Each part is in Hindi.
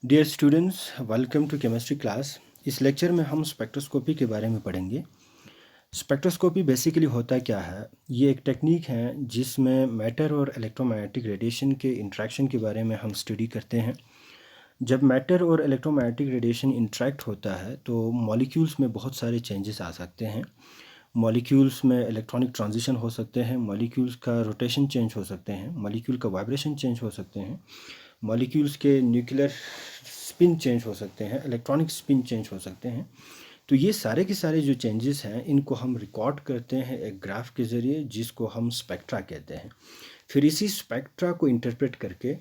Dear students, welcome to chemistry class. इस लेक्चर में हम स्पेक्ट्रोस्कोपी के बारे में पढ़ेंगे। स्पेक्ट्रोस्कोपी बेसिकली होता क्या है? ये एक टेक्निक है जिसमें मैटर और इलेक्ट्रोमैग्नेटिक रेडिएशन के इंटरेक्शन के बारे में हम स्टडी करते हैं। जब मैटर और इलेक्ट्रोमैग्नेटिक रेडिएशन इंटरेक्ट होता है तो मॉलिक्यूल्स में बहुत सारे चेंजेस आ सकते हैं। मॉलिक्यूल्स में इलेक्ट्रॉनिक ट्रांजिशन हो सकते हैं, मॉलिक्यूल्स का रोटेशन चेंज हो सकते हैं, मॉलिक्यूल का वाइब्रेशन चेंज हो सकते हैं, मॉलिक्यूल्स के न्यूक्लियर स्पिन चेंज हो सकते हैं, इलेक्ट्रॉनिक स्पिन चेंज हो सकते हैं। तो ये सारे के सारे जो चेंजेस हैं इनको हम रिकॉर्ड करते हैं एक ग्राफ के ज़रिए, जिसको हम स्पेक्ट्रा कहते हैं। फिर इसी स्पेक्ट्रा को इंटरप्रेट करके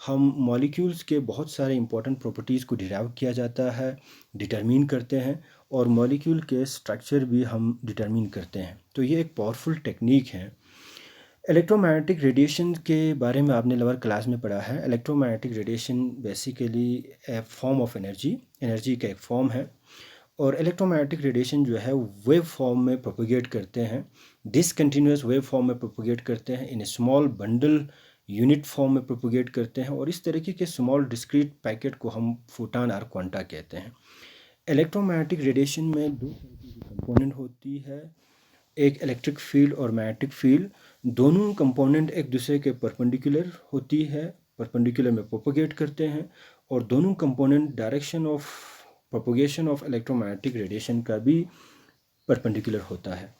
हम मॉलिक्यूल्स के बहुत सारे इंपॉर्टेंट प्रॉपर्टीज़ को डिराइव किया जाता है, डिटरमिन करते हैं, और मॉलिक्यूल के स्ट्रक्चर भी हम डिटरमिन करते हैं। तो ये एक पावरफुल टेक्निक है। इलेक्ट्रोमैग्नेटिक रेडिएशन के बारे में आपने लोअर क्लास में पढ़ा है। Electromagnetic radiation basically A form of energy का एक फॉर्म है। और इलेक्ट्रोमैग्नेटिक रेडिएशन जो है वेव फॉर्म में प्रोपोगेट करते हैं, डिसकंटिन्यूस वेव फॉर्म में प्रोपोगेट करते हैं, in small bundle unit form में प्रोपोगेट करते हैं, और इस तरीके के स्मॉल डिस्क्रीट पैकेट को हम फोटॉन और क्वांटा कहते हैं। इलेक्ट्रोमैग्नेटिक रेडिएशन में दो कंपोनेंट होती है, एक इलेक्ट्रिक फील्ड और मैग्नेटिक फील्ड। दोनों कंपोनेंट एक दूसरे के परपेंडिकुलर होती है, परपेंडिकुलर में प्रोपोगेट करते हैं, और दोनों component direction of propagation of electromagnetic radiation का भी परपेंडिकुलर होता है।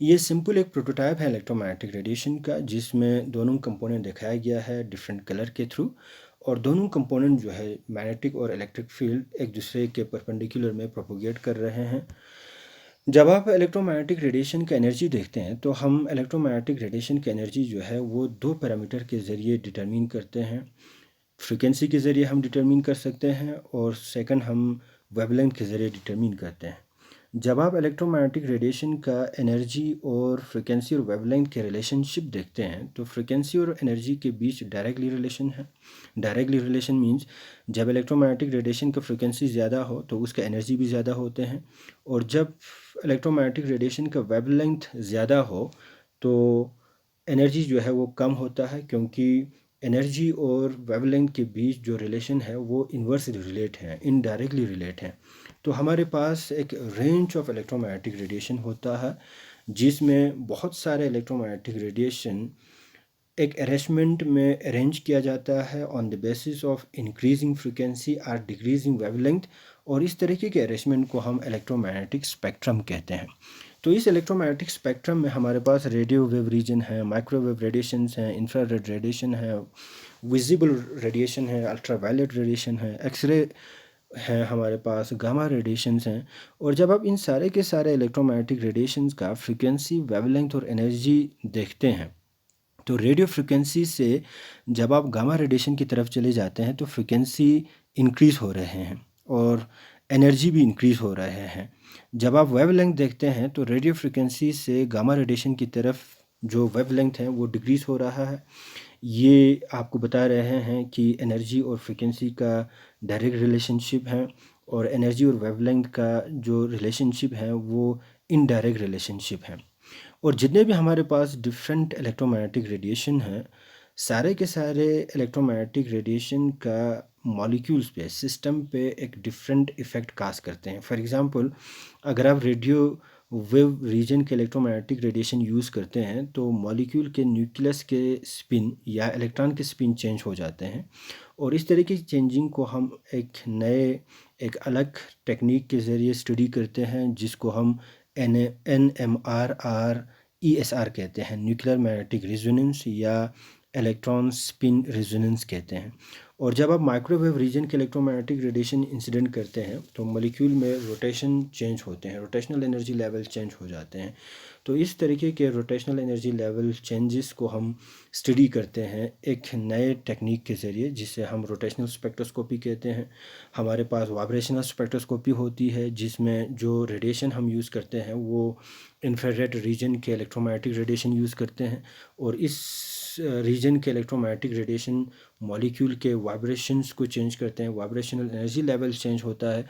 ये सिंपल एक प्रोटोटाइप है इलेक्ट्रोमैग्नेटिक रेडिएशन का, जिसमें दोनों कंपोनेंट दिखाया गया है डिफरेंट कलर के थ्रू, और दोनों कंपोनेंट जो है मैग्नेटिक और इलेक्ट्रिक फील्ड एक दूसरे के परपेंडिकुलर में प्रोपोगेट कर रहे हैं। जब आप इलेक्ट्रोमैग्नेटिक रेडिएशन की एनर्जी देखते हैं तो हम इलेक्ट्रोमैग्नेटिक रेडिएशन की एनर्जी जो है वो दो पैरामीटर के ज़रिए डिटरमिन करते हैं। फ्रीक्वेंसी के ज़रिए हम डिटरमिन कर सकते हैं, और सेकंड हम वेवलेंथ के ज़रिए डिटरमिन करते हैं। जब आप इलेक्ट्रोमैग्नेटिक रेडिएशन का एनर्जी और फ्रीक्वेंसी और वेवलेंथ के रिलेशनशिप देखते हैं तो फ्रीक्वेंसी और एनर्जी के बीच डायरेक्टली रिलेशन है। डायरेक्टली रिलेशन मीन्स जब इलेक्ट्रोमैग्नेटिक रेडिएशन का फ्रीक्वेंसी ज़्यादा हो तो उसका एनर्जी भी ज़्यादा होते हैं, और जब इलेक्ट्रोमैग्नेटिक रेडिएशन का वेवलेंथ ज़्यादा हो तो एनर्जी जो है वो कम होता है, क्योंकि एनर्जी और वेवलेंथ के बीच जो रिलेशन है वो इन्वर्स रिलेट है, इनडायरेक्टली रिलेट है। तो हमारे पास एक रेंज ऑफ इलेक्ट्रोमैग्नेटिक रेडिएशन होता है, जिसमें बहुत सारे इलेक्ट्रोमैग्नेटिक रेडिएशन एक अरेंजमेंट में अरेंज किया जाता है on the basis of increasing frequency और डिक्रीजिंग वेवलेंथ, और इस तरीके के अरेंजमेंट को हम इलेक्ट्रोमैग्नेटिक स्पेक्ट्रम कहते हैं। तो इस इलेक्ट्रोमैग्नेटिक स्पेक्ट्रम में हमारे पास रेडियो वेव रीजन है, माइक्रोवेव रेडिएशंस हैं, इंफ्रारेड रेडिएशन है, विजिबल रेडिएशन है, अल्ट्रावायलेट रेडिएशन है, एक्सरे हैं, हमारे पास गामा रेडिएशंस हैं। और जब आप इन सारे के सारे इलेक्ट्रोमैग्नेटिक रेडिएशंस का फ्रीक्वेंसी, वेवलेंथ और एनर्जी देखते हैं तो रेडियो फ्रिक्वेंसी से जब आप गामा रेडिएशन की तरफ चले जाते हैं तो फ्रिक्वेंसी इंक्रीज़ हो रहे हैं और एनर्जी भी इंक्रीज़ हो रहे हैं। जब आप वेवलेंथ देखते हैं तो रेडियो फ्रिक्वेंसी से गामा रेडिएशन की तरफ जो वेवलेंथ है वो डिक्रीज़ हो रहा है। ये आपको बता रहे हैं कि एनर्जी और फ्रिक्वेंसी का डायरेक्ट रिलेशनशिप है, और एनर्जी और वेवलेंथ का जो रिलेशनशिप है वो इनडायरेक्ट रिलेशनशिप है। और जितने भी हमारे पास डिफरेंट इलेक्ट्रोमैग्नेटिक रेडिएशन हैं, सारे के सारे इलेक्ट्रोमैग्नेटिक रेडिएशन का मॉलिक्यूल्स पे, सिस्टम पे एक डिफरेंट इफ़ेक्ट कास्ट करते हैं। फॉर एग्जांपल, अगर आप रेडियो वेव रीजन के इलेक्ट्रोमैग्नेटिक रेडिएशन यूज़ करते हैं तो मॉलिक्यूल के न्यूक्लियस के स्पिन या इलेक्ट्रॉन के स्पिन चेंज हो जाते हैं, और इस तरीके की चेंजिंग को हम एक अलग टेक्निक के ज़रिए स्टडी करते हैं, जिसको हम NMR/ESR कहते हैं, न्यूक्लियर मैग्नेटिक रेजोनेंस या इलेक्ट्रॉन स्पिन रेजोनेंस कहते हैं। और जब आप माइक्रोवेव रीजन के इलेक्ट्रोमैग्नेटिक रेडिएशन इंसिडेंट करते हैं तो मॉलिक्यूल में रोटेशन चेंज होते हैं, रोटेशनल एनर्जी लेवल चेंज हो जाते हैं। तो इस तरीके के रोटेशनल एनर्जी लेवल चेंजेस को हम स्टडी करते हैं एक नए टेक्निक के ज़रिए, जिसे हम रोटेशनल स्पेक्ट्रोस्कोपी कहते हैं। हमारे पास वाइब्रेशनल स्पेक्ट्रोस्कोपी होती है, जिसमें जो रेडिएशन हम यूज़ करते हैं वो इंफ्रारेड रीजन के इलेक्ट्रोमैग्नेटिक रेडिएशन यूज़ करते हैं, और इस रीजन के इलेक्ट्रोमैग्नेटिक रेडिएशन मॉलिक्यूल के वाइब्रेशंस को चेंज करते हैं, वाइब्रेशनल एनर्जी लेवल चेंज होता है।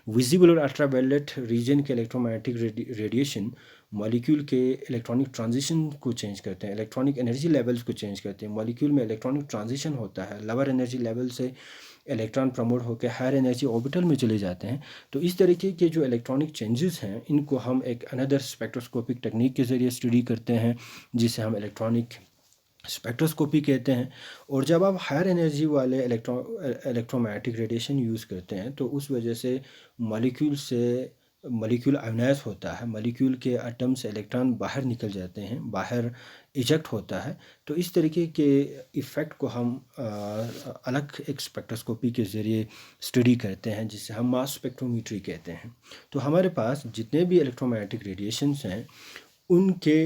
विजिबल और अल्ट्रावायलेट रीजन के इलेक्ट्रोमैग्नेटिक रेडिएशन मॉलिक्यूल के इलेक्ट्रॉनिक ट्रांजिशन को चेंज करते हैं, इलेक्ट्रॉनिक एनर्जी लेवल्स को चेंज करते हैं। मॉलिक्यूल में इलेक्ट्रॉनिक ट्रांजिशन होता है लोअर एनर्जी लेवल से इलेक्ट्रॉन प्रमोट होकर हायर एनर्जी ऑर्बिटल में चले जाते हैं। तो इस तरीके के जो इलेक्ट्रॉनिक चेंजेस हैं इनको हम एक अनदर स्पेक्ट्रोस्कोपिक टेक्निक के ज़रिए स्टडी करते हैं, जिसे हम इलेक्ट्रॉनिक स्पेक्ट्रोस्कोपी कहते हैं। और जब आप हायर एनर्जी वाले इलेक्ट्रोमैग्नेटिक रेडिएशन यूज़ करते हैं तो उस वजह से मॉलिक्यूल आयोनाइज होता है, मॉलिक्यूल के एटम से इलेक्ट्रॉन बाहर निकल जाते हैं, बाहर इजेक्ट होता है। तो इस तरीके के इफ़ेक्ट को हम अलग एक स्पेक्ट्रोस्कोपी के ज़रिए स्टडी करते हैं, जिसे हम मास स्पेक्ट्रोमीट्री कहते हैं। तो हमारे पास जितने भी इलेक्ट्रोमैग्नेटिक रेडिएशंस हैं उनके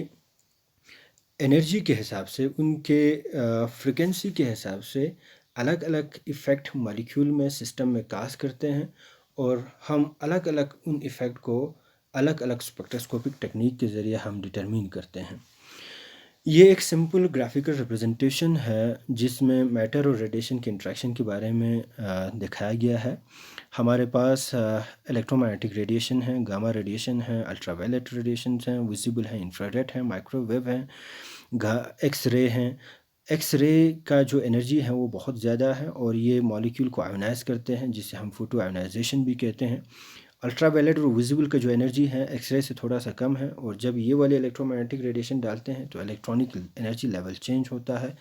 एनर्जी के हिसाब से, उनके फ्रिक्वेंसी के हिसाब से अलग अलग इफ़ेक्ट मॉलिक्यूल में, सिस्टम में काज करते हैं, और हम अलग अलग उन इफ़ेक्ट को अलग अलग स्पेक्ट्रोस्कोपिक टेक्निक के ज़रिए हम डिटरमिन करते हैं। ये एक सिंपल ग्राफिकल रिप्रेजेंटेशन है जिसमें मैटर और रेडिएशन के इंटरेक्शन के बारे में दिखाया गया है। हमारे पास इलेक्ट्रोमैग्नेटिक रेडिएशन है, गामा रेडिएशन है, अल्ट्रावायलेट रेडिएशन हैं, विजिबल हैं, इंफ्रारेड हैं, माइक्रोवेव हैं, एक्स-रे हैं। एक्स-रे का जो एनर्जी है वो बहुत ज़्यादा है और ये मॉलिक्यूल को आयोनाइज करते हैं, जिसे हम फोटो आयोनाइजेशन भी कहते हैं। अल्ट्रावायलेट और विजिबल का जो एनर्जी है एक्सरे से थोड़ा सा कम है, और जब ये वाले इलेक्ट्रोमैग्नेटिक रेडिएशन डालते हैं तो इलेक्ट्रॉनिक एनर्जी लेवल चेंज होता है,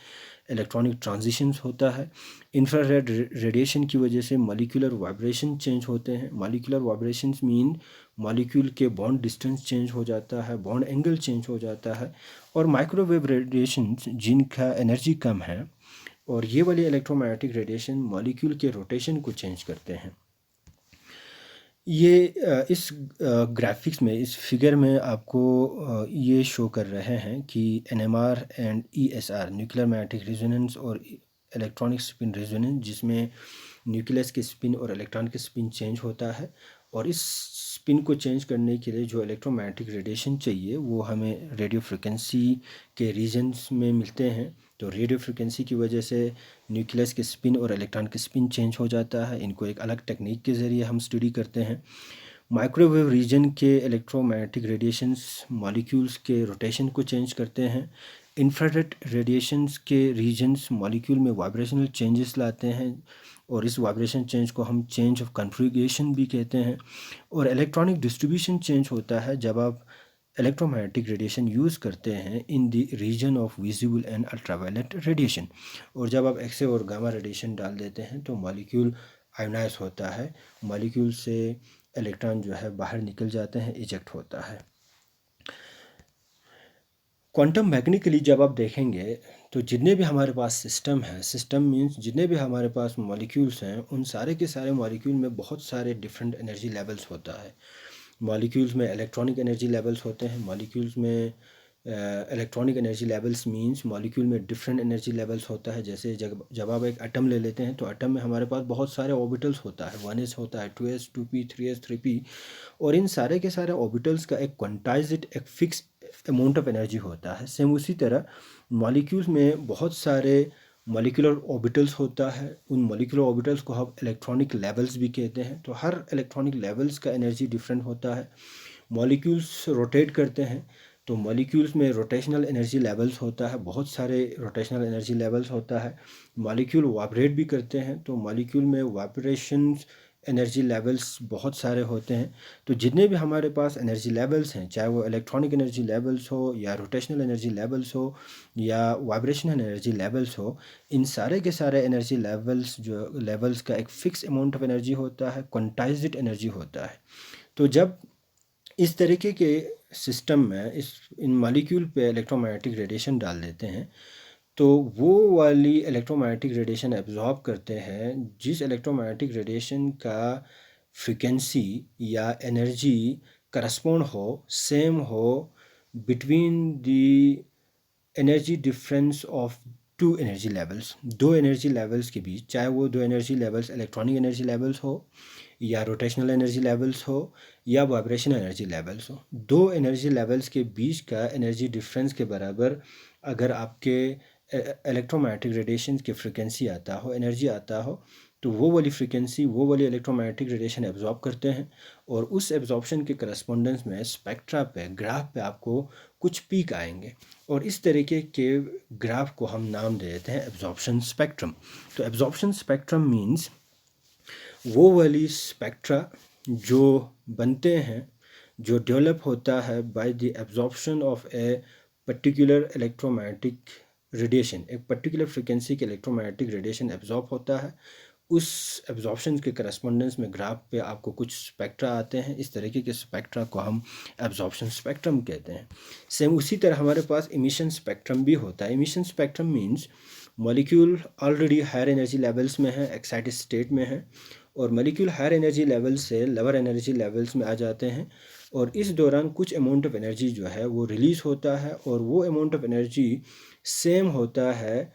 इलेक्ट्रॉनिक ट्रांजिशंस होता है। इंफ्रारेड रेडिएशन की वजह से मॉलिक्यूलर वाइब्रेशन चेंज होते हैं। मॉलिक्यूलर वाइब्रेशंस मीन मॉलिक्यूल के बॉन्ड डिस्टेंस चेंज हो जाता है, बॉन्ड एंगल चेंज हो जाता है। और माइक्रोवेव रेडिएशंस जिनका एनर्जी कम है, और ये वाले इलेक्ट्रोमैग्नेटिक रेडिएशन मॉलिक्यूल के रोटेशन को चेंज करते हैं। ये इस ग्राफिक्स में, इस फिगर में आपको ये शो कर रहे हैं कि NMR and ESR, nuclear magnetic resonance और इलेक्ट्रॉनिक स्पिन रेजोनेंस, जिसमें न्यूक्लियस के स्पिन और इलेक्ट्रॉन के स्पिन चेंज होता है। और इस स्पिन को चेंज करने के लिए जो इलेक्ट्रोमैग्नेटिक रेडिएशन चाहिए वो हमें रेडियो फ्रिक्वेंसी के रीजन्स में मिलते हैं। तो रेडियो फ्रिक्वेंसी की वजह से न्यूक्लियस के स्पिन और इलेक्ट्रॉन के स्पिन चेंज हो जाता है। इनको एक अलग टेक्निक के ज़रिए हम स्टडी करते हैं। माइक्रोवेव रीजन के इलेक्ट्रोमैग्नेटिक रेडिएशंस मॉलिक्यूल्स के रोटेशन को चेंज करते हैं। इंफ्रारेड रेडिएशंस के रीजन्स मॉलिक्यूल में वाइब्रेशनल चेंजेस लाते हैं, और इस वाइब्रेशन चेंज को हम चेंज ऑफ कॉन्फ़िगरेशन भी कहते हैं। और इलेक्ट्रॉनिक डिस्ट्रीब्यूशन चेंज होता है जब आप इलेक्ट्रोमैग्नेटिक रेडिएशन यूज़ करते हैं in the region of visible and ultraviolet radiation. और जब आप एक्स-रे और गामा रेडिएशन डाल देते हैं तो मॉलिक्यूल आयोनाइज होता है, मॉलिक्यूल से इलेक्ट्रॉन जो है बाहर निकल जाते हैं, इजेक्ट होता है। क्वांटम मैकेनिकली जब आप देखेंगे तो जितने भी हमारे पास सिस्टम है, सिस्टम मीन्स जितने भी हमारे पास मॉलिक्यूल्स हैं, उन सारे के सारे मॉलिक्यूल में बहुत सारे डिफरेंट एनर्जी लेवल्स होता है। मॉलिक्यूल्स में इलेक्ट्रॉनिक एनर्जी लेवल्स होते हैं। मॉलिक्यूल्स में electronic energy levels means molecule में डिफरेंट एनर्जी लेवल्स होता है। जैसे जब आप एक एटम ले लेते हैं तो एटम में हमारे पास बहुत सारे ऑर्बिटल्स होता है, 1s होता है, 2s, 2p, 3s, 3p। और इन सारे के सारे ऑर्बिटल्स का एक क्वांटाइज्ड, एक फिक्स अमाउंट ऑफ एनर्जी होता है। सेम उसी तरह मॉलिक्यूल्स में बहुत सारे मॉलिक्यूलर ऑर्बिटल्स होता है। उन मॉलिक्यूलर ऑर्बिटल्स को हम इलेक्ट्रॉनिक लेवल्स भी कहते हैं। तो हर इलेक्ट्रॉनिक लेवल्स का एनर्जी डिफरेंट होता है। मॉलिक्यूल्स रोटेट करते हैं तो मॉलिक्यूल्स में रोटेशनल एनर्जी लेवल्स होता है, बहुत सारे रोटेशनल एनर्जी लेवल्स होता है। मॉलिक्यूल वाइब्रेट भी करते हैं तो मॉलिक्यूल में वाइब्रेशंस एनर्जी लेवल्स बहुत सारे होते हैं। तो जितने भी हमारे पास एनर्जी लेवल्स हैं, चाहे वो इलेक्ट्रॉनिक एनर्जी लेवल्स हो या रोटेशनल एनर्जी लेवल्स हो या वाइब्रेशनल एनर्जी लेवल्स हो, इन सारे के सारे एनर्जी लेवल्स का एक फ़िक्स अमाउंट ऑफ एनर्जी होता है, क्वांटाइज्ड एनर्जी होता है। तो जब इस तरीके के सिस्टम में इन मॉलिक्यूल पे इलेक्ट्रोमैग्नेटिक रेडिएशन डाल देते हैं तो वो वाली इलेक्ट्रोमैग्नेटिक रेडिएशन एब्जॉर्ब करते हैं जिस इलेक्ट्रोमैग्नेटिक रेडिएशन का फ्रीक्वेंसी या एनर्जी करस्पॉन्ड हो, सेम हो between the energy difference of two energy levels, दो एनर्जी लेवल्स के बीच, चाहे वो दो energy levels electronic energy levels हो या रोटेशनल एनर्जी लेवल्स हो या वाइब्रेशनल एनर्जी लेवल्स हो। दो एनर्जी लेवल्स के बीच का एनर्जी डिफरेंस के बराबर अगर आपके इलेक्ट्रोमैग्नेटिक रेडिएशन की फ्रीक्वेंसी आता हो, एनर्जी आता हो, तो वो वाली फ्रीक्वेंसी, वो वाली इलेक्ट्रोमैग्नेटिक रेडिएशन एब्जॉर्ब करते हैं। और उस एब्जॉर्प्शन के करस्पॉन्डेंस में स्पेक्ट्रा पे, ग्राफ पे आपको कुछ पीक आएंगे, और इस तरीके के ग्राफ को हम नाम दे देते हैं एब्जॉर्प्शन स्पेक्ट्रम। तो एब्जॉर्प्शन स्पेक्ट्रम मीन्स वो वाली स्पेक्ट्रा जो बनते हैं, जो डेवलप होता है by the absorption of a particular electromagnetic radiation, एक पर्टिकुलर फ्रिक्वेंसी के इलेक्ट्रोमैग्नेटिक रेडिएशन एब्जॉर्ब होता है। उस एब्जॉर्प्शन के करस्पॉन्डेंस में ग्राफ पे आपको कुछ स्पेक्ट्रा आते हैं। इस तरीके के स्पेक्ट्रा को हम एब्जॉर्प्शन स्पेक्ट्रम कहते हैं। सेम उसी तरह हमारे पास इमिशन स्पेक्ट्रम भी होता है। Emission spectrum means molecule already higher energy levels में है, एक्साइटेड स्टेट में है, और मॉलिक्यूल हायर एनर्जी लेवल से लोअर एनर्जी लेवल्स में आ जाते हैं, और इस दौरान कुछ अमाउंट ऑफ एनर्जी जो है वो रिलीज़ होता है, और वो अमाउंट ऑफ एनर्जी सेम होता है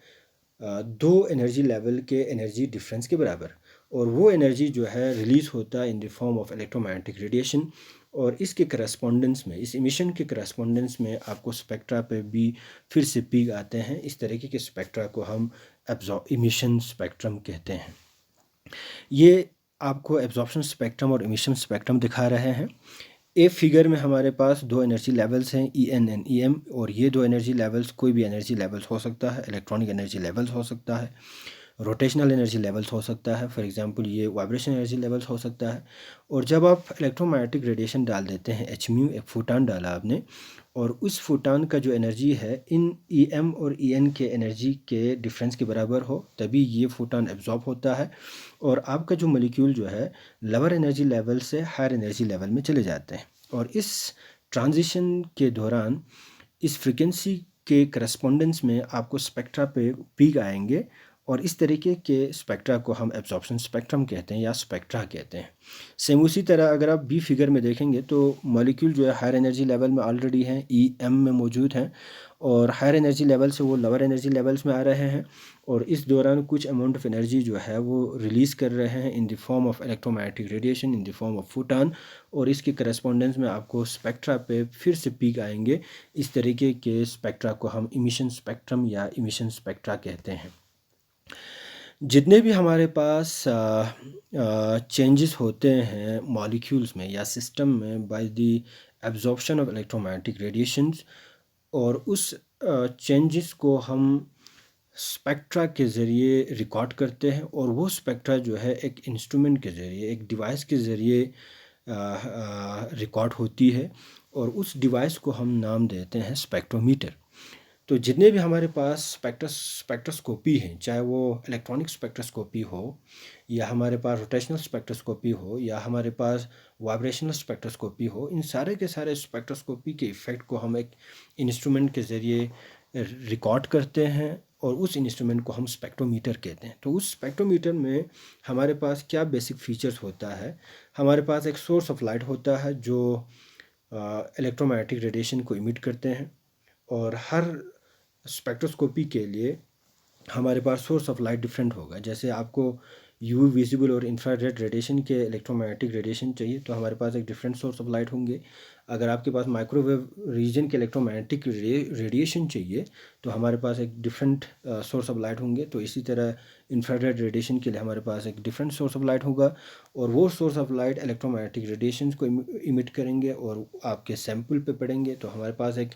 दो एनर्जी लेवल के एनर्जी डिफरेंस के बराबर, और वो एनर्जी जो है रिलीज़ होता है in the form of electromagnetic radiation. और इसके करस्पॉन्डेंस में, इस इमिशन के करस्पॉन्डेंस में आपको स्पेक्ट्रा पे भी फिर से पीक आते हैं। इस तरीके के स्पेक्ट्रा को हम इमिशन स्पेक्ट्रम कहते हैं। ये आपको एब्जॉर्प्शन स्पेक्ट्रम और इमिशन स्पेक्ट्रम दिखा रहे हैं। ए फिगर में हमारे पास दो एनर्जी लेवल्स हैं, E N and E M, और ये दो एनर्जी लेवल्स कोई भी एनर्जी लेवल्स हो सकता है। इलेक्ट्रॉनिक एनर्जी लेवल्स हो सकता है, रोटेशनल एनर्जी लेवल्स हो सकता है, फॉर एग्जांपल ये वाइब्रेशन एनर्जी लेवल्स हो सकता है। और जब आप इलेक्ट्रोमैग्नेटिक रेडिएशन डाल देते हैं, एच म्यू, एक फोटान डाला आपने, और उस फोटान का जो एनर्जी है इन ई एम और ई एन के एनर्जी के डिफरेंस के बराबर हो, तभी ये फोटान एब्जॉर्ब होता है, और आपका जो मॉलिक्यूल जो है लोअर एनर्जी लेवल से हायर एनर्जी लेवल में चले जाते हैं। और इस ट्रांजिशन के दौरान इस फ्रिक्वेंसी के करस्पॉन्डेंस में आपको स्पेक्ट्रा पे पीक आएंगे, और इस तरीके के स्पेक्ट्रा को हम एब्जॉर्प्शन स्पेक्ट्रम कहते हैं या स्पेक्ट्रा कहते हैं। सेम उसी तरह अगर आप बी फिगर में देखेंगे तो मॉलिक्यूल जो है हायर एनर्जी लेवल में ऑलरेडी हैं, ई एम में मौजूद हैं, और हायर एनर्जी लेवल से वो लोअर एनर्जी लेवल्स में आ रहे हैं, और इस दौरान कुछ अमाउंट ऑफ एनर्जी जो है वो रिलीज़ कर रहे हैं in the form of electromagnetic radiation, in the form of photon, और इसके करस्पॉन्डेंस में आपको स्पेक्ट्रा पे फिर से पीक आएंगे। इस तरीके के स्पेक्ट्रा को हम इमिशन स्पेक्ट्रम या इमिशन स्पेक्ट्रा कहते हैं। जितने भी हमारे पास चेंजेस होते हैं मॉलिक्यूल्स में या सिस्टम में by the absorption of electromagnetic radiations, और उस चेंजेस को हम स्पेक्ट्रा के ज़रिए रिकॉर्ड करते हैं, और वो स्पेक्ट्रा जो है एक इंस्ट्रूमेंट के ज़रिए, एक डिवाइस के ज़रिए रिकॉर्ड होती है, और उस डिवाइस को हम नाम देते हैं स्पेक्ट्रोमीटर। तो जितने भी हमारे पास स्पेक्ट्रोस्कोपी हैं, चाहे वो इलेक्ट्रॉनिक स्पेक्ट्रोस्कोपी हो, या हमारे पास रोटेशनल स्पेक्ट्रोस्कोपी हो, या हमारे पास वाइब्रेशनल स्पेक्ट्रोस्कोपी हो, इन सारे के सारे स्पेक्ट्रोस्कोपी के इफ़ेक्ट को हम एक इंस्ट्रूमेंट के ज़रिए रिकॉर्ड करते हैं, और उस इंस्ट्रूमेंट को हम स्पेक्ट्रोमीटर कहते हैं। तो उस स्पेक्ट्रोमीटर में हमारे पास क्या बेसिक फीचर्स होता है? हमारे पास एक सोर्स ऑफ लाइट होता है जो इलेक्ट्रोमैग्नेटिक रेडिएशन को इमिट करते हैं, और हर स्पेक्ट्रोस्कोपी के लिए हमारे पास सोर्स ऑफ लाइट डिफरेंट होगा। जैसे आपको यूवी विजिबल और इंफ्रारेड रेडिएशन के इलेक्ट्रोमैग्नेटिक रेडिएशन चाहिए तो हमारे पास एक डिफरेंट सोर्स ऑफ लाइट होंगे। अगर आपके पास माइक्रोवेव रीजन के इलेक्ट्रोमैग्नेटिक रेडिएशन चाहिए तो हमारे पास एक डिफरेंट सोर्स ऑफ लाइट होंगे। तो इसी तरह इंफ्रारेड रेडिएशन के लिए हमारे पास एक डिफरेंट सोर्स ऑफ लाइट होगा, और वो source of light electromagnetic radiation को इमिट करेंगे और आपके सैंपल पे पड़ेंगे। तो हमारे पास एक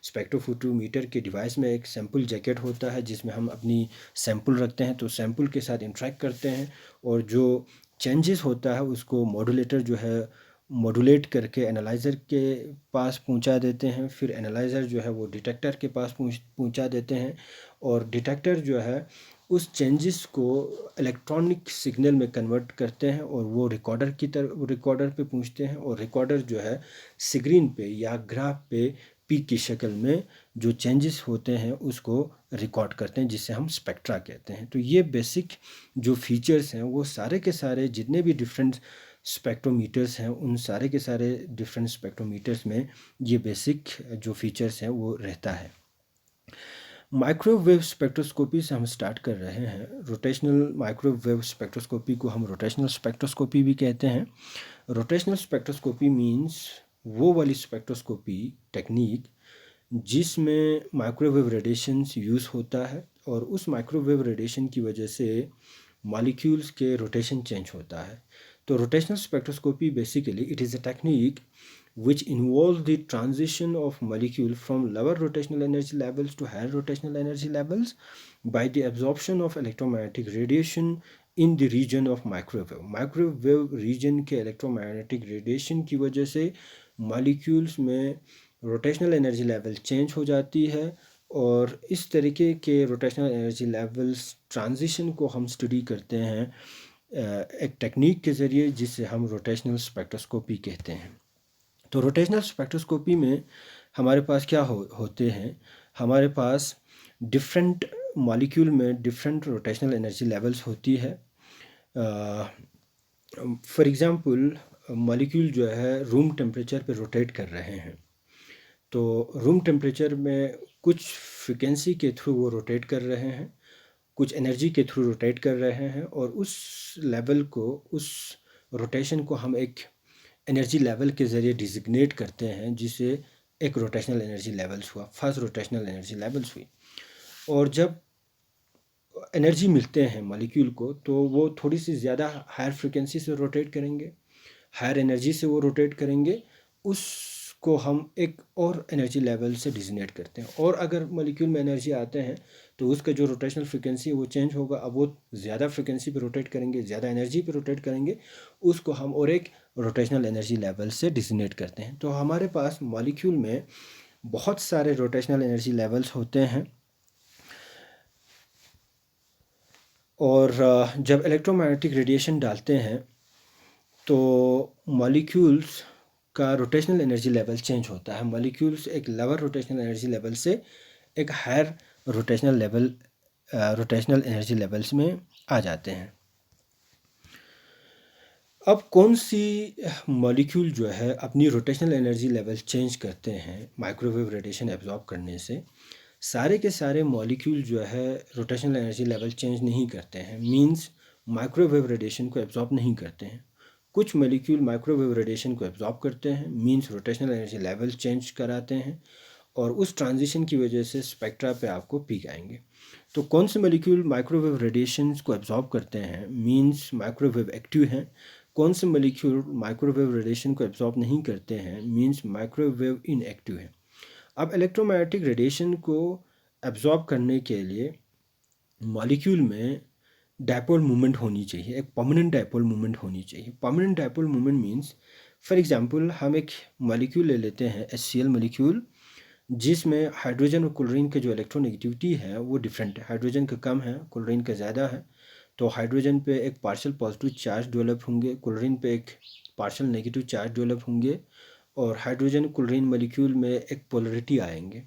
स्पेक्ट्रोफोटोमीटर के डिवाइस में एक सैंपल जैकेट होता है जिसमें हम अपनी सैंपल रखते हैं, तो सैंपल के साथ इंटरेक्ट करते हैं, और जो चेंजेस होता है उसको मॉड्यूलेटर जो है मॉड्यूलेट करके एनालाइज़र के पास पहुंचा देते हैं। फिर एनालाइज़र जो है वो डिटेक्टर के पास पहुंचा देते हैं, और डिटेक्टर जो है उस चेंजेस को इलेक्ट्रॉनिक सिग्नल में कन्वर्ट करते हैं, और वो रिकॉर्डर पे पहुंचते हैं, और रिकॉर्डर जो है स्क्रीन पे या ग्राफ पे पीक की शक्ल में जो चेंजेस होते हैं उसको रिकॉर्ड करते हैं, जिसे हम स्पेक्ट्रा कहते हैं। तो ये बेसिक जो फीचर्स हैं वो सारे के सारे जितने भी डिफरेंट स्पेक्ट्रोमीटर्स हैं उन सारे के सारे डिफरेंट स्पेक्ट्रोमीटर्स में ये बेसिक जो फीचर्स हैं वो रहता है। माइक्रोवेव स्पेक्ट्रोस्कोपी से हम स्टार्ट कर रहे हैं। रोटेशनल माइक्रोवेव स्पेक्ट्रोस्कोपी को हम रोटेशनल स्पेक्ट्रोस्कोपी भी कहते हैं। रोटेशनल स्पेक्ट्रोस्कोपी मींस वो वाली स्पेक्ट्रोस्कोपी टेक्निक जिसमें माइक्रोवेव रेडिएशंस यूज़ होता है, और उस माइक्रोवेव रेडिएशन की वजह से मॉलिक्यूल्स के रोटेशन चेंज होता है। तो rotational spectroscopy basically it is a technique which involves the transition of molecule from lower rotational energy levels to higher rotational energy levels by the absorption of electromagnetic radiation in the region of microwave. Microwave region के इलेक्ट्रोमैग्नेटिक रेडिएशन की वजह से मॉलिक्यूल्स में रोटेशनल एनर्जी लेवल चेंज हो जाती है, और इस तरीके के रोटेशनल एनर्जी लेवल्स ट्रांजिशन को हम स्टडी करते हैं एक टेक्निक के ज़रिए जिसे हम रोटेशनल स्पेक्ट्रोस्कोपी कहते हैं। तो रोटेशनल स्पेक्ट्रोस्कोपी में हमारे पास क्या होते हैं, हमारे पास डिफरेंट मॉलिक्यूल में डिफरेंट रोटेशनल एनर्जी लेवल्स होती है। फॉर एग्ज़ाम्पल मॉलिक्यूल जो है रूम टेम्परेचर पे रोटेट कर रहे हैं, तो रूम टेम्परेचर में कुछ फ्रिक्वेंसी के थ्रू वो रोटेट कर रहे हैं, कुछ एनर्जी के थ्रू रोटेट कर रहे हैं, और उस लेवल को, उस रोटेशन को हम एक एनर्जी लेवल के ज़रिए डिजिग्नेट करते हैं, जिसे एक रोटेशनल एनर्जी लेवल्स हुआ, फर्स्ट रोटेशनल एनर्जी लेवल्स हुई। और जब एनर्जी मिलते हैं मॉलिक्यूल को, तो वो थोड़ी सी ज़्यादा हायर फ्रिक्वेंसी से रोटेट करेंगे, हायर एनर्जी से वो रोटेट करेंगे, उसको हम एक और एनर्जी लेवल से डिजिग्नेट करते हैं। और अगर मॉलिक्यूल में एनर्जी आते हैं तो उसका जो रोटेशनल फ्रिक्वेंसी है वो चेंज होगा, अब वो ज़्यादा फ्रिक्वेंसी पे रोटेट करेंगे, ज़्यादा एनर्जी पे रोटेट करेंगे, उसको हम और एक रोटेशनल एनर्जी लेवल से डिजिग्नेट करते हैं। तो हमारे पास मॉलिक्यूल में बहुत सारे रोटेशनल एनर्जी लेवल्स होते हैं, और जब इलेक्ट्रोमैग्नेटिक रेडिएशन डालते हैं तो मॉलिक्यूल्स का रोटेशनल एनर्जी लेवल चेंज होता है। मॉलिक्यूल्स एक लोअर रोटेशनल एनर्जी लेवल से एक हायर रोटेशनल एनर्जी लेवल्स में आ जाते हैं। अब कौन सी मॉलिक्यूल जो है अपनी रोटेशनल एनर्जी लेवल चेंज करते हैं माइक्रोवेव रेडिएशन एब्जॉर्ब करने से? सारे के सारे मॉलिक्यूल जो है रोटेशनल एनर्जी लेवल चेंज नहीं करते हैं, मींस माइक्रोवेव रेडिएशन को एब्जॉर्ब नहीं करते हैं। कुछ मॉलिक्यूल माइक्रोवेव रेडिएशन को एब्जॉर्ब करते हैं, means rotational energy level change कराते हैं, और उस ट्रांजिशन की वजह से स्पेक्ट्रा पे आपको पीक आएंगे। तो कौन से मॉलिक्यूल माइक्रोवेव रेडिएशन को एब्जॉर्ब करते हैं, मींस माइक्रोवेव एक्टिव हैं? कौन से मॉलिक्यूल माइक्रोवेव रेडिएशन को एब्जॉर्ब नहीं करते हैं, मींस माइक्रोवेव इनएक्टिव है। अब इलेक्ट्रोमैग्नेटिक रेडिएशन को एब्जॉर्ब करने के लिए मॉलिक्यूल में डायपोल मूवमेंट होनी चाहिए, एक परमानेंट डायपोल मूवमेंट होनी चाहिए। Permanent dipole movement means, for example हम एक मॉलिक्यूल ले लेते हैं HCl मॉलिक्यूल, जिसमें हाइड्रोजन और क्लोरीन के जो इलेक्ट्रोनेगेटिविटी है वो डिफरेंट है। हाइड्रोजन का कम है, क्लोरीन का ज़्यादा है, तो हाइड्रोजन पे एक पार्शियल पॉजिटिव चार्ज डेवलप होंगे, क्लोरीन पे एक पार्शियल नेगेटिव चार्ज डेवलप होंगे, और हाइड्रोजन क्लोरीन मॉलिक्यूल में एक पोलरिटी आएंगे।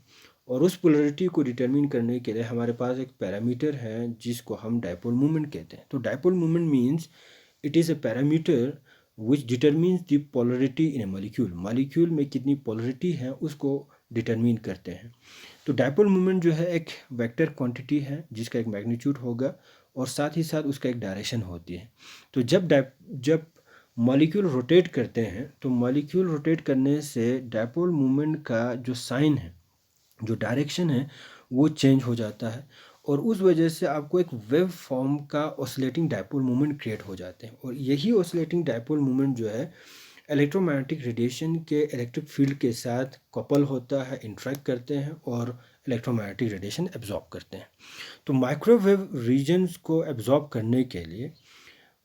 और उस पोलरिटी को डिटरमिन करने के लिए हमारे पास एक पैरामीटर है जिसको हम डायपोल मूवमेंट कहते हैं। तो dipole movement means it is a parameter which determines the polarity in A molecule. Molecule में कितनी पोलरिटी है उसको डिटरमिन करते हैं। तो डायपोल मूवमेंट जो है एक वेक्टर क्वांटिटी है जिसका एक मैग्नीट्यूड होगा, और साथ ही साथ उसका एक डायरेक्शन होती है। तो जब मॉलिक्यूल रोटेट करते हैं, तो मॉलिक्यूल रोटेट करने से डायपोल मूवमेंट का जो साइन है, जो डायरेक्शन है, वो चेंज हो जाता है, और उस वजह से आपको एक वेव फॉर्म का ऑसिलेटिंग डायपोल मूवमेंट क्रिएट हो जाते हैं। और यही ऑसिलेटिंग डायपोल मूवमेंट जो है इलेक्ट्रोमैग्नेटिक रेडिएशन के इलेक्ट्रिक फील्ड के साथ कपल होता है, इंटरेक्ट करते हैं, और इलेक्ट्रोमैग्नेटिक रेडिएशन एब्जॉर्ब करते हैं। तो माइक्रोवेव रीजन्स को एब्जॉर्ब करने के लिए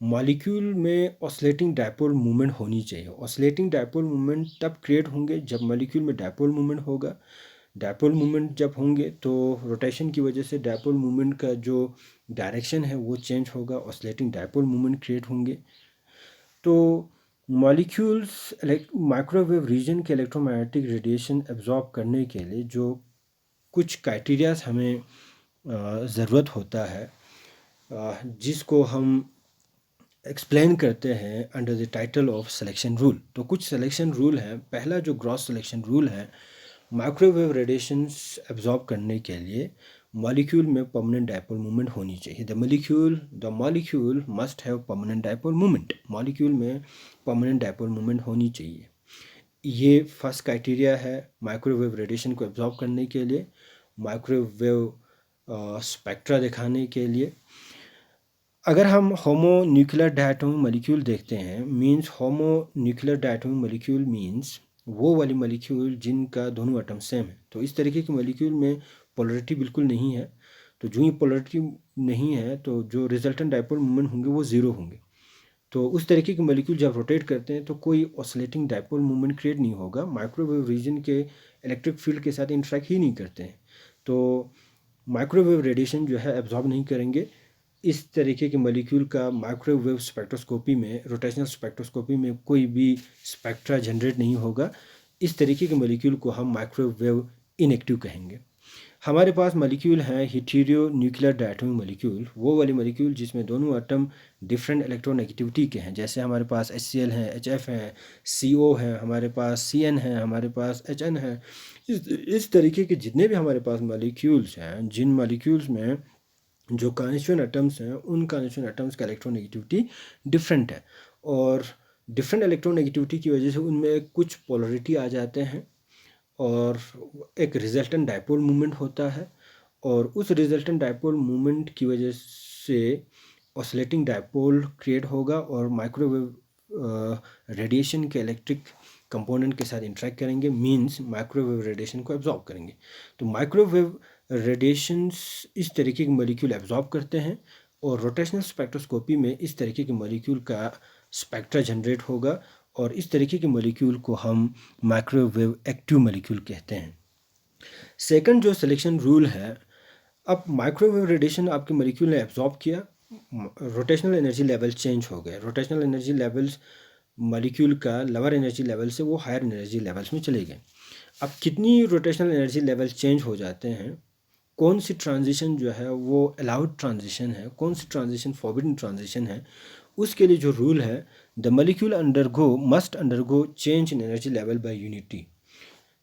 मॉलिक्यूल में ऑसिलेटिंग डायपोल मूवमेंट होनी चाहिए। ऑसिलेटिंग डायपोल मूवमेंट तब क्रिएट होंगे जब मॉलिक्यूल में डायपोल मूवमेंट होगा। डायपोल मूवमेंट जब होंगे तो रोटेशन की वजह से डायपोल मूवमेंट का जो डायरेक्शन है वो चेंज होगा, ऑसिलेटिंग डायपोल मूवमेंट क्रिएट होंगे। तो मॉलिक्यूल्स माइक्रोवेव रीजन के इलेक्ट्रोमैग्नेटिक रेडिएशन एब्जॉर्ब करने के लिए जो कुछ क्राइटेरियाज हमें ज़रूरत होता है, जिसको हम एक्सप्लेन करते हैं under the title of selection rule. तो कुछ सिलेक्शन रूल हैं। पहला जो ग्रॉस सिलेक्शन रूल है, माइक्रोवेव रेडिएशंस एब्जॉर्ब करने के लिए मॉलिक्यूल में परमानेंट डायपोल मूवमेंट होनी चाहिए। The molecule must have permanent dipole movement. Molecule में परमानेंट डायपोल मूवमेंट होनी चाहिए। ये फर्स्ट क्राइटेरिया है माइक्रोवेव रेडिएशन को एब्जॉर्ब करने के लिए, माइक्रोवेव स्पेक्ट्रा दिखाने के लिए। अगर हम होमो न्यूक्लियर डायटोमिक मॉलिक्यूल देखते हैं, means homo nuclear diatomic molecule means वो वाली मॉलिक्यूल जिनका दोनों एटम सेम है। तो इस तरीके के मॉलिक्यूल में पोलरिटी बिल्कुल नहीं है। तो जो ही पोलरिटी नहीं है तो जो रिजल्टेंट डायपोल मोमेंट होंगे वो ज़ीरो होंगे। तो उस तरीके के मॉलिक्यूल जब रोटेट करते हैं तो कोई ऑसिलेटिंग डायपोल मूवमेंट क्रिएट नहीं होगा, माइक्रोवेव रीजन के इलेक्ट्रिक फील्ड के साथ इंटरेक्ट ही नहीं करते हैं, तो माइक्रोवेव रेडिएशन जो है एब्जॉर्ब नहीं करेंगे। इस तरीके के मॉलिक्यूल का माइक्रोवेव स्पेक्ट्रोस्कोपी में, रोटेशनल स्पेक्ट्रोस्कोपी में कोई भी स्पेक्ट्रा जनरेट नहीं होगा। इस तरीके के मॉलिक्यूल को हम माइक्रोवेव इनएक्टिव कहेंगे। हमारे पास मॉलिक्यूल हैं हीटेरियो न्यूक्लियर डायटोमिक मॉलिक्यूल, वो वाले मॉलिक्यूल जिसमें दोनों एटम डिफरेंट इलेक्ट्रोनेगेटिविटी के हैं, जैसे हमारे पास HCl हैं, HF हैं, CO हैं, हमारे पास CN हैं, हमारे पास HN हैं। इस तरीके के जितने भी हमारे पास मॉलिक्यूल्स हैं, जिन मॉलिक्यूल्स में जो कॉन्स्टिट्यूएंट एटम्स हैं उन कॉन्स्टिट्यूएंट एटम्स का इलेक्ट्रोनेगेटिविटी डिफरेंट है, और डिफरेंट इलेक्ट्रोनेगेटिविटी की वजह से उनमें कुछ पोलरिटी आ जाते हैं और एक रिजल्टेंट डायपोल मूवमेंट होता है, और उस रिजल्टेंट डायपोल मूवमेंट की वजह से ऑसिलेटिंग डायपोल क्रिएट होगा और माइक्रोवेव रेडिएशन के इलेक्ट्रिक कंपोनेंट के साथ इंटरेक्ट करेंगे, मींस माइक्रोवेव रेडिएशन को एब्जॉर्ब करेंगे। तो माइक्रोवेव रेडिएशंस इस तरीके के मॉलिक्यूल एब्जॉर्ब करते हैं, और रोटेशनल स्पेक्ट्रोस्कोपी में इस तरीके के मॉलिक्यूल का स्पेक्ट्रा जनरेट होगा, और इस तरीके के मॉलिक्यूल को हम माइक्रोवेव एक्टिव मॉलिक्यूल कहते हैं। सेकंड जो सिलेक्शन रूल है, अब माइक्रोवेव रेडिएशन आपके मॉलिक्यूल ने एब्जॉर्ब किया, रोटेशनल एनर्जी लेवल चेंज हो गए, रोटेशनल एनर्जी लेवल्स मॉलिक्यूल का लोअर एनर्जी लेवल से वो हायर एनर्जी लेवल्स में चले गए। अब कितनी रोटेशनल एनर्जी लेवल चेंज हो जाते हैं, कौन सी ट्रांजिशन जो है वो अलाउड ट्रांजिशन है, कौन सी ट्रांजिशन फॉरबिडन ट्रांजिशन है, उसके लिए जो रूल है, the molecule must undergo change in energy level by unity.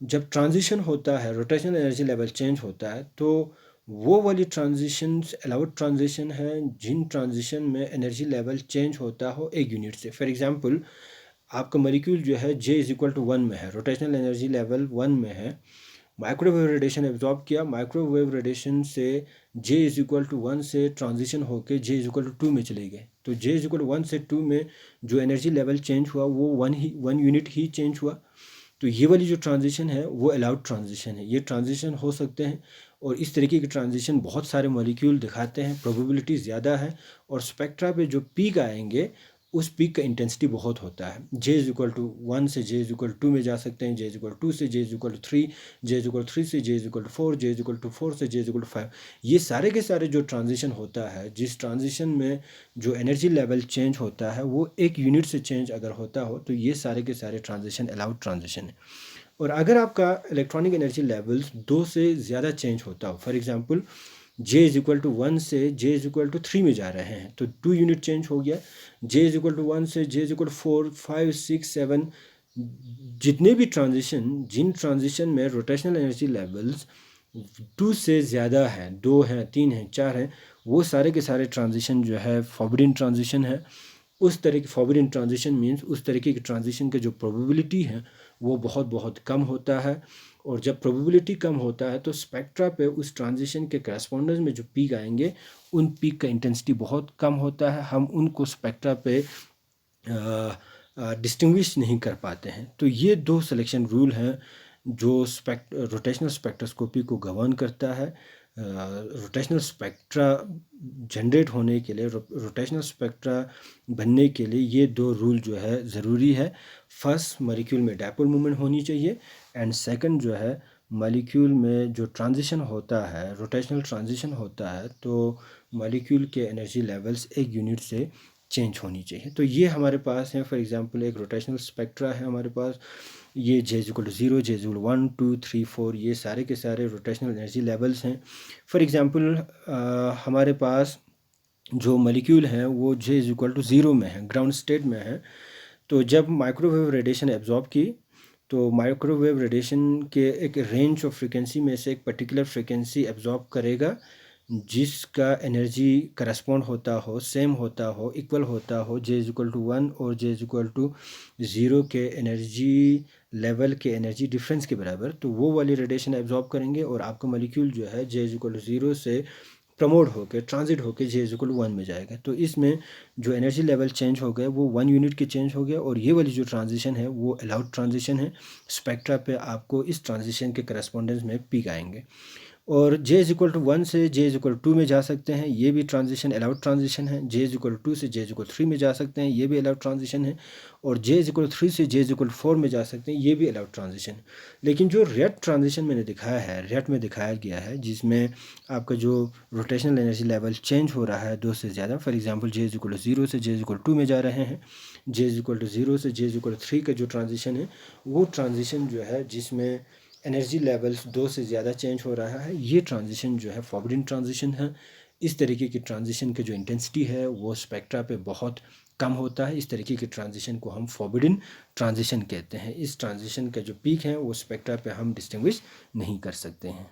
जब ट्रांजिशन होता है, रोटेशनल एनर्जी लेवल चेंज होता है, तो वो वाली ट्रांजिशंस अलाउड ट्रांजिशन है जिन ट्रांजिशन में एनर्जी लेवल चेंज होता हो एक यूनिट से। फॉर एग्जांपल, आपका मॉलिक्यूल जो है J=1 में है, रोटेशनल एनर्जी लेवल 1 में है, माइक्रोवेव रेडिएशन एब्जॉर्ब किया, माइक्रोवेव रेडिएशन से J=1 से ट्रांजिशन होकर J=2 में चले गए, तो J=1 से 2 में जो एनर्जी लेवल चेंज हुआ वो 1 यूनिट ही चेंज हुआ। तो ये वाली जो ट्रांजिशन है वो अलाउड ट्रांजिशन है, ये ट्रांजिशन हो सकते हैं, और इस तरीके की ट्रांजिशन बहुत सारे मॉलिक्यूल दिखाते हैं, प्रोबेबिलिटी ज़्यादा है, और स्पेक्ट्रा पे जो पीक आएंगे उस पीक का इंटेंसिटी बहुत होता है। J=1 से J=2 में जा सकते हैं, J=2 से J=3, J=3 से J=4, J=4 से J=5। ये सारे के सारे जो ट्रांजिशन होता है, जिस ट्रांजिशन में जो एनर्जी लेवल चेंज होता है वो एक यूनिट से चेंज अगर होता हो, तो ये सारे के सारे ट्रांजिशन अलाउड ट्रांजिशन है। और अगर आपका इलेक्ट्रॉनिक एनर्जी लेवल्स 2 से ज़्यादा चेंज होता हो, फॉर एग्जांपल J=1 से J=3 में जा रहे हैं, तो 2 यूनिट चेंज हो गया, J=1 से J=4, 5, 6, 7, जितने भी जिन ट्रांजिशन में रोटेशनल एनर्जी लेवल्स 2 से ज़्यादा हैं, 2 हैं, 3 हैं, 4 हैं, वो सारे के सारे ट्रांजिशन जो है फॉरबिडन ट्रांजिशन है। उस तरह की फॉरबिडन ट्रांजिशन मीन्स उस तरीके की ट्रांजिशन के जो प्रोबेबिलिटी है वो बहुत बहुत कम होता है, और जब प्रोबेबिलिटी कम होता है तो स्पेक्ट्रा पे उस ट्रांजिशन के करस्पॉन्डेंस में जो पीक आएंगे उन पीक का इंटेंसिटी बहुत कम होता है, हम उनको स्पेक्ट्रा पे डिस्टिंग्विश नहीं कर पाते हैं। तो ये 2 सिलेक्शन रूल हैं जो रोटेशनल स्पेक्ट्रोस्कोपी को गवर्न करता है। रोटेशनल स्पेक्ट्रा जनरेट होने के लिए, रोटेशनल स्पेक्ट्रा बनने के लिए ये 2 रूल जो है ज़रूरी है। फर्स्ट, मॉलिक्यूल में डायपोल मूवमेंट होनी चाहिए, एंड सेकंड जो है मॉलिक्यूल में जो ट्रांजिशन होता है, रोटेशनल ट्रांजिशन होता है, तो मॉलिक्यूल के एनर्जी लेवल्स एक यूनिट से चेंज होनी चाहिए। तो ये हमारे पास है, फॉर एग्जांपल एक रोटेशनल स्पेक्ट्रा है हमारे पास, ये J=0, J=1, 2, 3, 4, ये सारे के सारे रोटेशनल एनर्जी लेवल्स हैं। फॉर एग्जांपल हमारे पास जो मॉलिक्यूल हैं वो J=0 में है, ग्राउंड स्टेट में है, तो जब माइक्रोवेव रेडिएशन एब्जॉर्ब की, तो माइक्रोवेव रेडिएशन के एक रेंज ऑफ फ्रिक्वेंसी में से एक पर्टिकुलर फ्रिक्वेंसी एब्जॉर्ब करेगा जिसका एनर्जी करस्पॉन्ड होता हो, सेम होता हो, इक्वल होता हो J=1 और J=0 के एनर्जी लेवल के एनर्जी डिफरेंस के बराबर, तो वो वाली रेडिएशन एब्जॉर्ब करेंगे, और आपका मॉलिक्यूल जो है J=0 से प्रमोट होकर, ट्रांजिट होकर J=1 में जाएगा। तो इसमें जो एनर्जी लेवल चेंज हो गए वो 1 यूनिट के चेंज हो गया, और ये वाली जो ट्रांजिशन है वो अलाउड ट्रांजिशन है। स्पेक्ट्रा पे आपको इस ट्रांजिशन के करस्पॉन्डेंस में पीक आएंगे। और जे इज इक्वल टू 1 से जे इज इक्वल टू में जा सकते हैं, ये भी ट्रांजिशन अलाउड ट्रांजिशन है। जे इज इक्वल टू से जे इज इक्वल 3 में जा सकते हैं, ये भी अलाउड ट्रांजिशन है। और जे इज इक्वल 3 से जे इज इक्वल 4 में जा सकते हैं, ये भी अलाउड ट्रांजिशन। लेकिन जो रेट ट्रांजिशन मैंने दिखाया है, रेट में दिखाया गया है, जिसमें आपका जो रोटेशनल एनर्जी लेवल चेंज हो रहा है 2 से ज़्यादा, for example J is equal to 0 से जे इज इक्वल 2 में जा रहे हैं, जे इज इक्वल टू 0 से जे इज इक्वल 3 का जो ट्रांजिशन है, वो ट्रांजिशन जो है जिसमें एनर्जी लेवल्स 2 से ज़्यादा चेंज हो रहा है, ये ट्रांजिशन जो है फॉरवर्डिंग ट्रांजिशन है। इस तरीके की ट्रांजिशन की जो इंटेंसिटी है वो स्पेक्ट्रा पे बहुत कम होता है। इस तरीके की ट्रांजिशन को हम फॉरवर्डिंग ट्रांजिशन कहते हैं। इस ट्रांजिशन का जो पीक है वो स्पेक्ट्रा पे हम डिस्टिंग्विश नहीं कर सकते हैं।